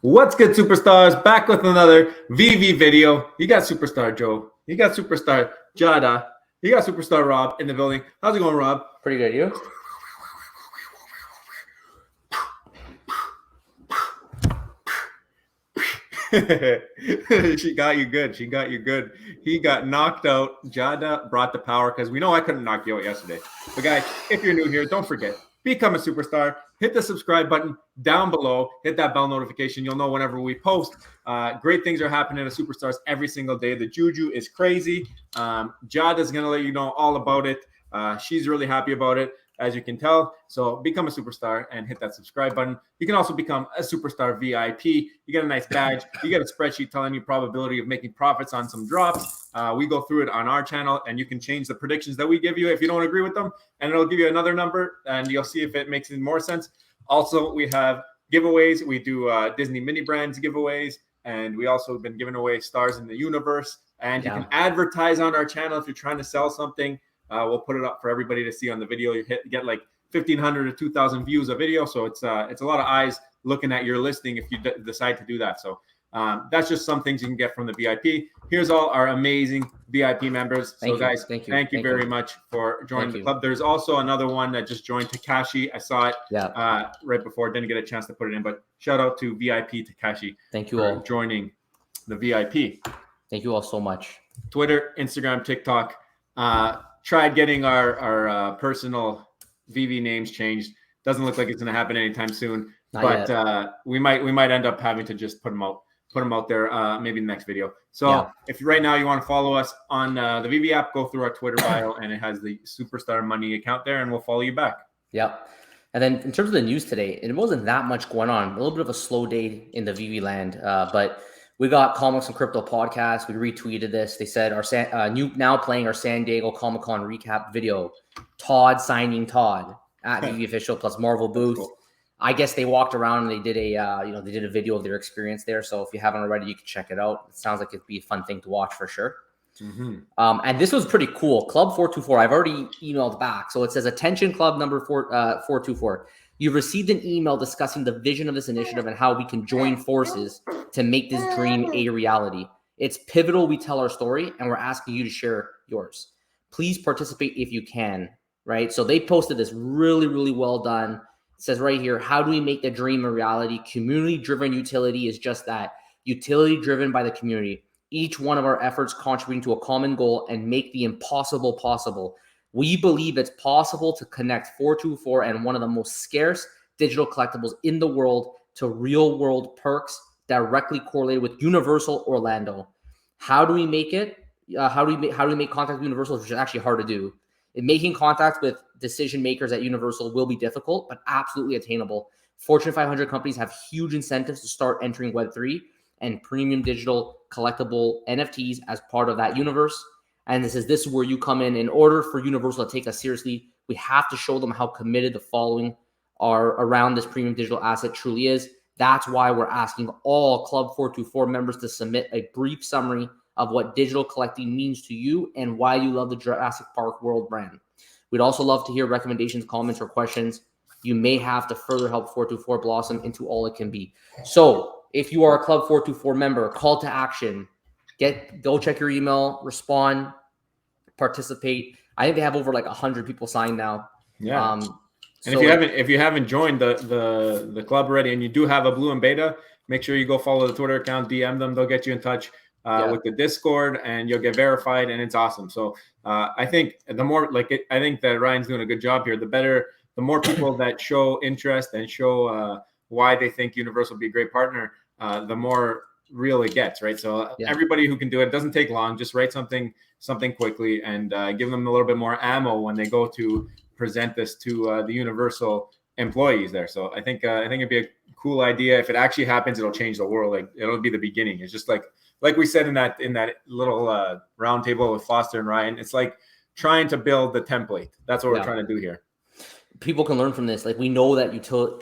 What's good, superstars? Back with another VV video. You got Superstar Joe. You got Superstar Jada. You got Superstar Rob in the building. How's it going, Rob? Pretty good, you? She got you good. She got you good. He got knocked out. Jada brought the power because we know I couldn't knock you out yesterday. But guys, if you're new here, don't forget, become a superstar. Hit the subscribe button down below. Hit that bell notification. You'll know whenever we post. Great things are happening to superstars every single day. The juju is crazy. Jada's going to let you know all about it. She's really happy about it, as you can tell. So become a superstar and hit that subscribe button. You can also become a superstar VIP. You get a nice badge. You get a spreadsheet telling you probability of making profits on some drops. We go through it on our channel, and you can change the predictions that we give you if you don't agree with them, and it'll give you another number, and you'll see if it makes any more sense. Also, we have giveaways. We do Disney mini brands giveaways, and we also have been giving away stars in the universe. And you can advertise on our channel if you're trying to sell something. We'll put it up for everybody to see on the video. You get like 1,500 to 2,000 views a video, so it's a lot of eyes looking at your listing if you decide to do that. So that's just some things you can get from the VIP. Here's all our amazing VIP members. Guys, thank you very much for joining the club. There's also another one that just joined, Takashi. I saw it right before. Didn't get a chance to put it in, but shout out to VIP Takashi. Thank you all joining the VIP. Thank you all so much. Twitter, Instagram, TikTok. Tried getting our personal VV names changed. Doesn't look like it's going to happen anytime soon. We might end up having to just put them out there maybe in the next video. So if right now you want to follow us on the VV app, go through our Twitter bio, and it has the Superstar Money account there, and we'll follow you back. Yep. And then in terms of the news today, it wasn't that much going on. A little bit of a slow day in the VV land, but we got Comics and Crypto podcast. We retweeted this. They said our now playing our San Diego ComicCon recap video. Todd signing Todd at VV official plus Marvel booth. Cool. I guess they walked around and they did a video of their experience there. So if you haven't already, you can check it out. It sounds like it'd be a fun thing to watch for sure. Mm-hmm. And this was pretty cool. Club 424. I've already emailed back. So it says, attention club number 424. You've received an email discussing the vision of this initiative and how we can join forces to make this dream a reality. It's pivotal we tell our story, and we're asking you to share yours. Please participate if you can, right? So they posted this really, really well done. It says right here, how do we make the dream a reality? Community-driven utility is just that, utility driven by the community. Each one of our efforts contributing to a common goal and make the impossible possible. We believe it's possible to connect 424 and one of the most scarce digital collectibles in the world to real-world perks directly correlated with Universal Orlando. How do we make it? How do we make contact with Universal, which is actually hard to do? Making contact with decision makers at Universal will be difficult, but absolutely attainable. Fortune 500 companies have huge incentives to start entering Web3 and premium digital collectible NFTs as part of that universe. And this is where you come in. In order for Universal to take us seriously, we have to show them how committed the following are around this premium digital asset truly is. That's why we're asking all Club 424 members to submit a brief summary of what digital collecting means to you and why you love the Jurassic Park World brand. We'd also love to hear recommendations, comments, or questions you may have to further help 424 blossom into all it can be. So if you are a Club 424 member, call to action. Go check your email, respond, participate. I think they have over like 100 people signed now. Yeah. And if you haven't joined the club already, and you do have a blue and beta, make sure you go follow the Twitter account, DM them. They'll get you in touch with the Discord, and you'll get verified, and it's awesome. So I think I think that Ryan's doing a good job here. The more people that show interest and show why they think Universal will be a great partner, the more real it gets, right? So everybody who can do it, doesn't take long. Just write something quickly and give them a little bit more ammo when they go to present this to the Universal employees there. So I think it'd be a cool idea. If it actually happens, it'll change the world. Like, it'll be the beginning. It's just like we said in that little round table with Foster and Ryan. It's like trying to build the template. That's what we're trying to do here. People can learn from this. Like, we know that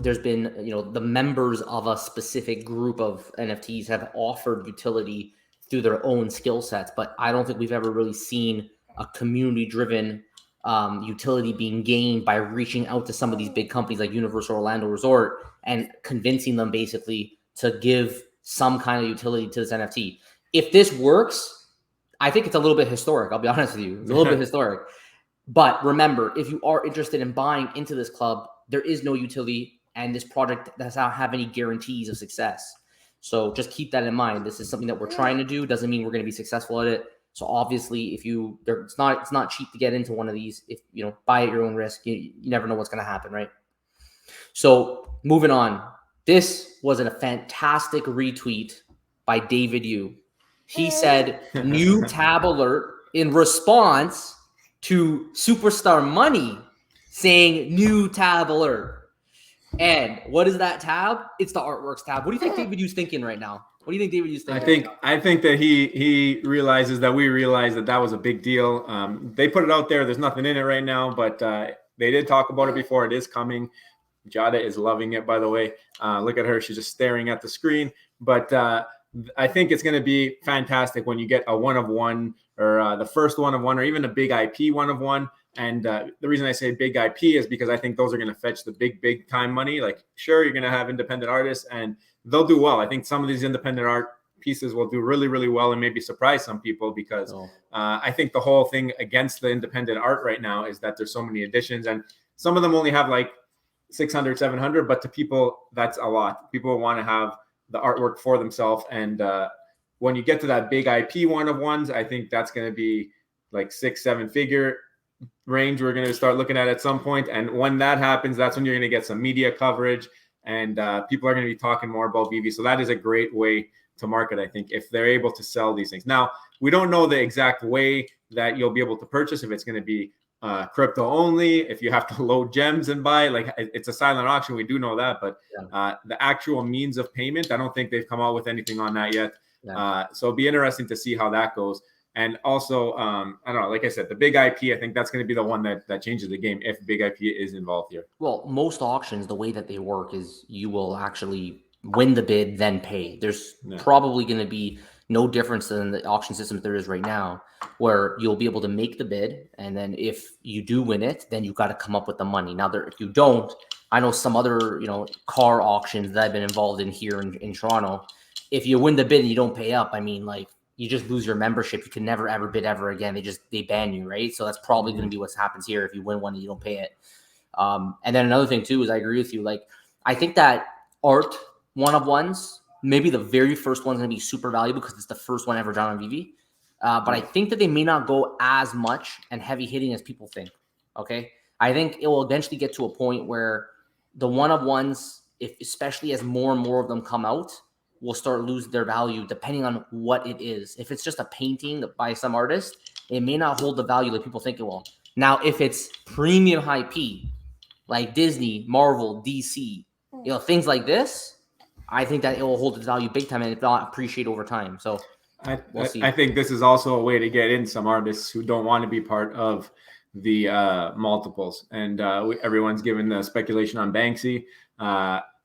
there's been, the members of a specific group of NFTs have offered utility through their own skill sets, but I don't think we've ever really seen a community-driven utility being gained by reaching out to some of these big companies like Universal Orlando Resort and convincing them basically to give some kind of utility to this NFT. If this works, I think it's a little bit historic. I'll be honest with you. It's a little bit historic. But remember, if you are interested in buying into this club, there is no utility, and this project does not have any guarantees of success. So just keep that in mind. This is something that we're trying to do. Doesn't mean we're going to be successful at it. So obviously, if you, it's not cheap to get into one of these. If you know, buy at your own risk. You never know what's going to happen, right? So moving on, this was a fantastic retweet by David Yu. He said, "New tab alert" in response to Superstar Money saying "new tab alert." And what is that tab? It's the artworks tab. What do you think David Yu's thinking right now? What do you think David Yu's thinking? I think that he realizes that we realize that was a big deal. They put it out there. There's nothing in it right now, but they did talk about it before. It is coming. Jada is loving it, by the way. Look at her. She's just staring at the screen. But I think it's going to be fantastic when you get a one of one, or the first one of one, or even a big IP one of one. And the reason I say big IP is because I think those are going to fetch the big time money. Like, sure, you're going to have independent artists and they'll do well. I think some of these independent art pieces will do really, really well and maybe surprise some people, because I think the whole thing against the independent art right now is that there's so many editions, and some of them only have like 600, 700, but to people, that's a lot. People want to have the artwork for themselves. And when you get to that big IP one of ones, I think that's going to be like 6-7 figure range we're going to start looking at some point. And when that happens, that's when you're going to get some media coverage, and people are going to be talking more about Veve. So that is a great way to market, I think, if they're able to sell these things. Now, we don't know the exact way that you'll be able to purchase, if it's going to be crypto only, if you have to load gems and buy. Like, it's a silent auction, we do know that, but the actual means of payment, I don't think they've come out with anything on that yet. So it'll be interesting to see how that goes. And also, I don't know, like I said, the big IP, I think that's going to be the one that changes the game if big IP is involved here. Well, most auctions, the way that they work is you will actually win the bid, then pay. There's probably going to be no difference than the auction system that there is right now, where you'll be able to make the bid, and then if you do win it, then you've got to come up with the money. Now, if you don't, I know some other, car auctions that I've been involved in here in Toronto. If you win the bid and you don't pay up, I mean, like, you just lose your membership. You can never ever bid ever again. They ban you, right? So that's probably going to be what happens here if you win one and you don't pay it. And then another thing too is, I agree with you. Like, I think that art one of ones, maybe the very first one's going to be super valuable because it's the first one ever done on Veve. But I think that they may not go as much and heavy hitting as people think. Okay, I think it will eventually get to a point where the one of ones, especially as more and more of them come out, will start losing their value depending on what it is. If it's just a painting by some artist, it may not hold the value that people think it will. Now, if it's premium IP, like Disney, Marvel, DC, things like this, I think that it will hold its value big time, and if not, appreciate over time. So we'll see. I think this is also a way to get in some artists who don't want to be part of the multiples. And everyone's given the speculation on Banksy.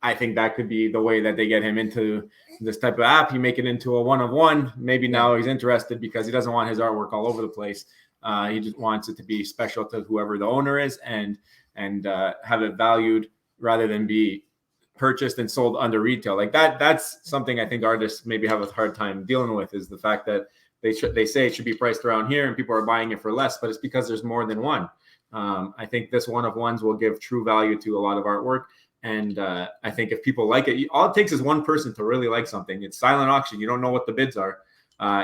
I think that could be the way that they get him into this type of app. You make it into a one of one. Maybe now he's interested because he doesn't want his artwork all over the place. He just wants it to be special to whoever the owner is, and have it valued rather than be purchased and sold under retail. Like that's something I think artists maybe have a hard time dealing with, is the fact that they say it should be priced around here and people are buying it for less, but it's because there's more than one. I think this one of ones will give true value to a lot of artwork. And I think if people like it, all it takes is one person to really like something. It's silent auction. You don't know what the bids are.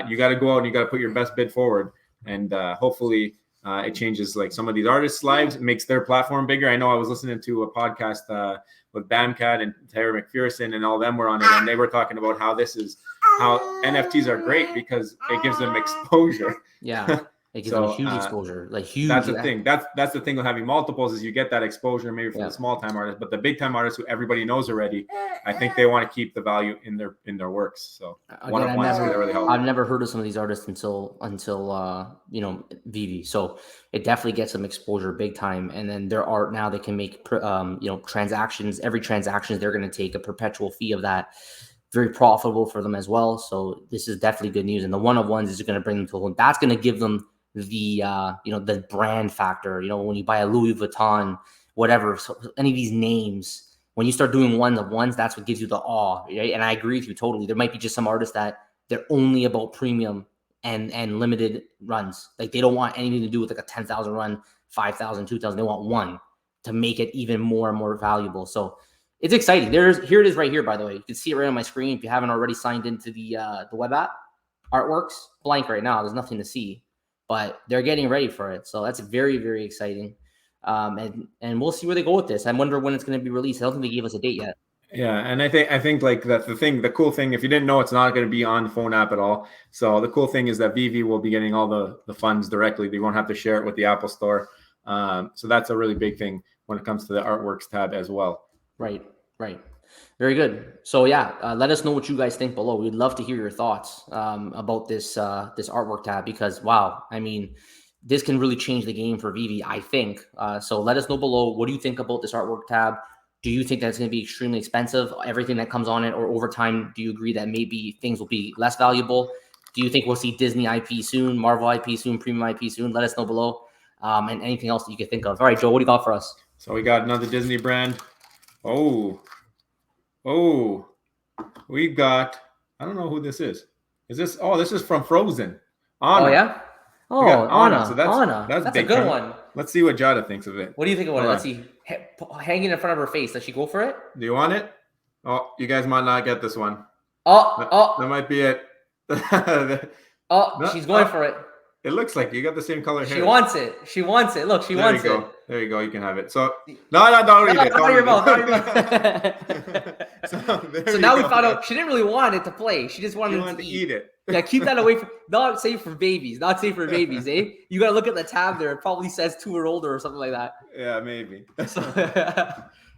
You got to go out and you got to put your best bid forward. And hopefully it changes like some of these artists' lives. It makes their platform bigger. I know I was listening to a podcast with Bamcat and Terry McPherson, and all of them were on it. And they were talking about how NFTs are great because it gives them exposure. Yeah. It gives them huge exposure, like huge. That's the thing. That's the thing with having multiples, is you get that exposure maybe for the small time artists, but the big time artists who everybody knows already, I think they want to keep the value in their works. So I've never heard of some of these artists until Veve. So it definitely gets them exposure big time. And then their art now, they can make transactions. Every transaction they're going to take a perpetual fee of that. Very profitable for them as well. So this is definitely good news. And the one of ones is going to bring them to a whole. That's going to give them the the brand factor. When you buy a Louis Vuitton, whatever, so any of these names, when you start doing one of ones, that's what gives you the awe, right? And I agree with you totally. There might be just some artists that they're only about premium and limited runs. Like they don't want anything to do with like a 10,000 run, 5,000, 2,000. They want one to make it even more and more valuable. So it's exciting. Here it is right here, by the way. You can see it right on my screen. If you haven't already signed into the web app, artworks blank right now. There's nothing to see, but they're getting ready for it. So that's very, very exciting. And we'll see where they go with this. I wonder when it's going to be released. I don't think they gave us a date yet. Yeah, and I think like that the cool thing, if you didn't know, it's not going to be on the phone app at all. So the cool thing is that Veve will be getting all the funds directly. They won't have to share it with the Apple Store. So that's a really big thing when it comes to the artworks tab as well. Right. Very good. So yeah, let us know what you guys think below. We'd love to hear your thoughts about this artwork tab, because wow, I mean, this can really change the game for Veve, I think. So let us know below. What do you think about this artwork tab? Do you think that's going to be extremely expensive, everything that comes on it, or over time, do you agree that maybe things will be less valuable? Do you think we'll see Disney IP soon, Marvel IP soon, premium IP soon? Let us know below. And anything else that you can think of. All right, Joe, what do you got for us? So we got another Disney brand. Oh, we've got, I don't know who this is. Is this, this is from Frozen. Anna. Oh, yeah? Oh, Anna. So that's a good one. Let's see what Jada thinks of it. What do you think about it? Let's see. Hanging in front of her face. Does she go for it? Do you want it? Oh, you guys might not get this one. That might be it. She's going for it. It looks like you got the same color hair. She wants it. Look, she wants it. There you go. You can have it. So don't eat it. Out of your mouth. So now we found out she didn't really want it to play. She just wanted to eat it. Yeah, keep that away from. Not safe for babies. Eh? You gotta look at the tab there. It probably says 2 or older or something like that. Yeah, maybe. So,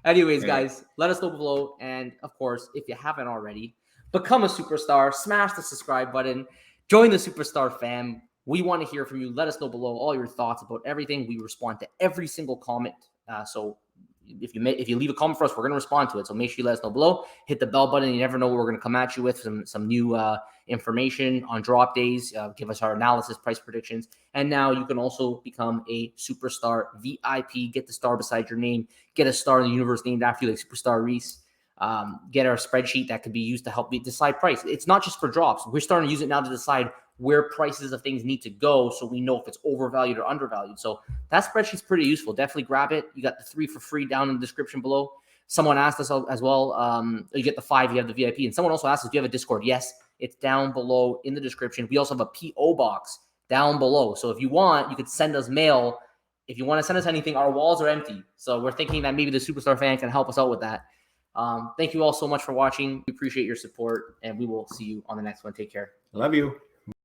anyways, guys, let us know below, and of course, if you haven't already, become a superstar. Smash the subscribe button. Join the Superstar fam. We want to hear from you. Let us know below all your thoughts about everything. We respond to every single comment. So if you leave a comment for us, we're going to respond to it. So make sure you let us know below. Hit the bell button. You never know what we're going to come at you with. Some new information on drop days. Give us our analysis, price predictions. And now you can also become a Superstar VIP. Get the star beside your name. Get a star in the universe named after you, like Superstar Reese. Get our spreadsheet that could be used to help me decide price. It's not just for drops. We're starting to use it now to decide where prices of things need to go, so we know if it's overvalued or undervalued. So that spreadsheet's pretty useful. Definitely grab it. You got the 3 for free down in the description below. Someone asked us as well, you get the 5, you have the VIP. And someone also asked us, do you have a Discord? Yes, it's down below in the description. We also have a PO box down below. So if you want, you could send us mail. If you want to send us anything, our walls are empty. So we're thinking that maybe the Superstar fan can help us out with that. Thank you all so much for watching. We appreciate your support, and we will see you on the next one. Take care. Love you.